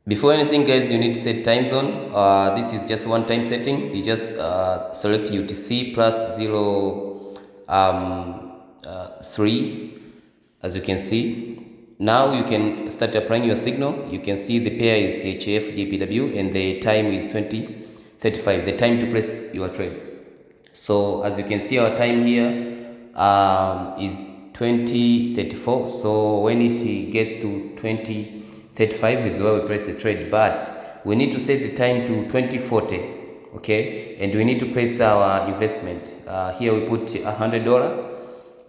Before anything, guys, you need to set time zone. This is just one time setting. You just select UTC plus 3, as you can see. Now you can start applying your signal. You can see the pair is CHF GPW and the time is 20:35. The time to place your trade. So as you can see, our time here is 20:34. So when it gets to 20:35 is where we place the trade, but we need to set the time to 20:40. Okay, and we need to place our investment. Here we put $100.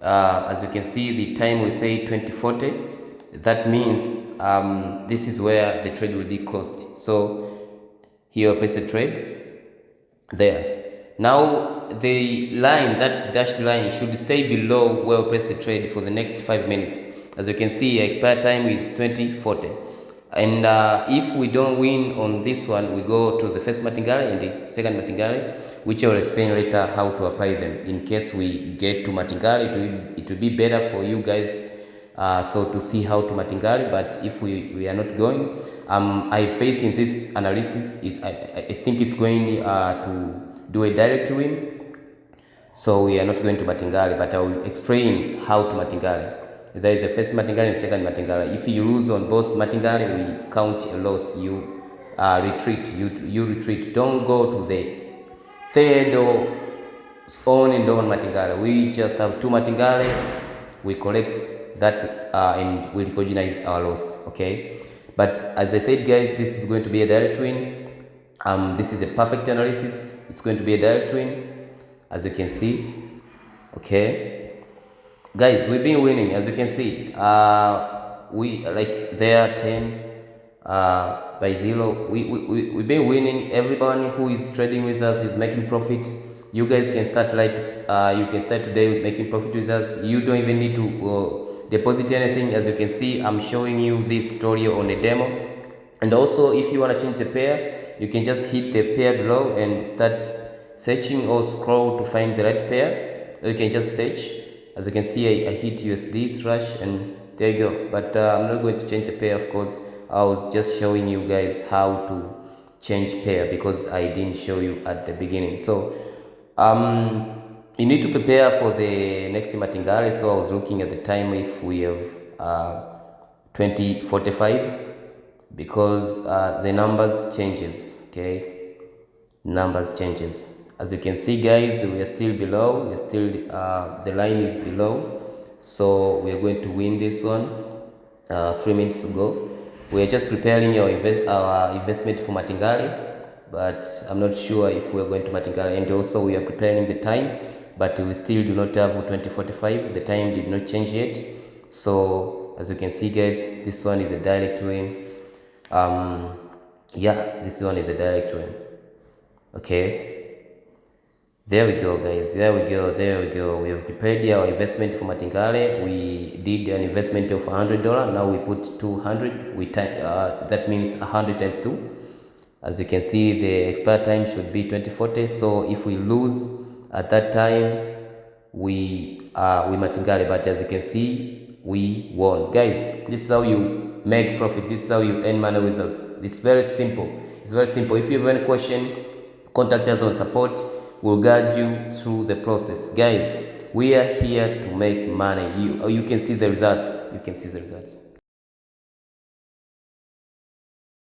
As you can see, the time we say 20:40. That means this is where the trade will be closed. So here we place the trade there. Now the line, that dashed line, should stay below where we place the trade for the next 5 minutes. As you can see, expire time is 20:40. And if we don't win on this one, we go to the first martingale and the second martingale, which I will explain later how to apply them. In case we get to martingale, it will be better for you guys so to see how to martingale. But if we are not going, I have faith in this analysis. I think it's going to do a direct win. So we are not going to martingale, but I will explain how to martingale. There is a first martingale and second martingale. If you lose on both martingale, we count a loss. You retreat. You retreat. Don't go to the third or on and on martingale. We just have 2 martingale. We collect that and we recognize our loss. Okay. But as I said, guys, this is going to be a direct win. This is a perfect analysis. It's going to be a direct win, as you can see. Okay. Guys, we've been winning, as you can see. We like there 10 by 0. We've been winning. Everyone who is trading with us is making profit. You guys can start you can start today with making profit with us. You don't even need to deposit anything. As you can see, I'm showing you this tutorial on a demo. And also, if you want to change the pair, you can just hit the pair below and start searching or scroll to find the right pair. You can just search. As you can see, I hit USD slash and there you go. But I'm not going to change the pair, of course. I was just showing you guys how to change pair because I didn't show you at the beginning. So you need to prepare for the next martingale. So I was looking at the time if we have 20:45 because the numbers changes. Okay, numbers changes. As you can see, guys, we are still below. We are still the line is below, so we are going to win this one. 3 minutes ago, we are just preparing our investment for martingale, but I'm not sure if we are going to martingale. And also, we are preparing the time, but we still do not have 20:45. The time did not change yet. So as you can see, guys, this one is a direct win. Yeah, this one is a direct win. Okay. There we go, guys. There we go. We have prepared our investment for martingale. We did an investment of $100. Now we put 200. That means 100 times 2. As you can see, the expire time should be 20:40. So if we lose at that time, we martingale. But as you can see, we won, guys. This is how you make profit. This is how you earn money with us. It's very simple. It's very simple. If you have any question, contact us on support. Will guide you through the process. Guys, we are here to make money. You can see the results. You can see the results.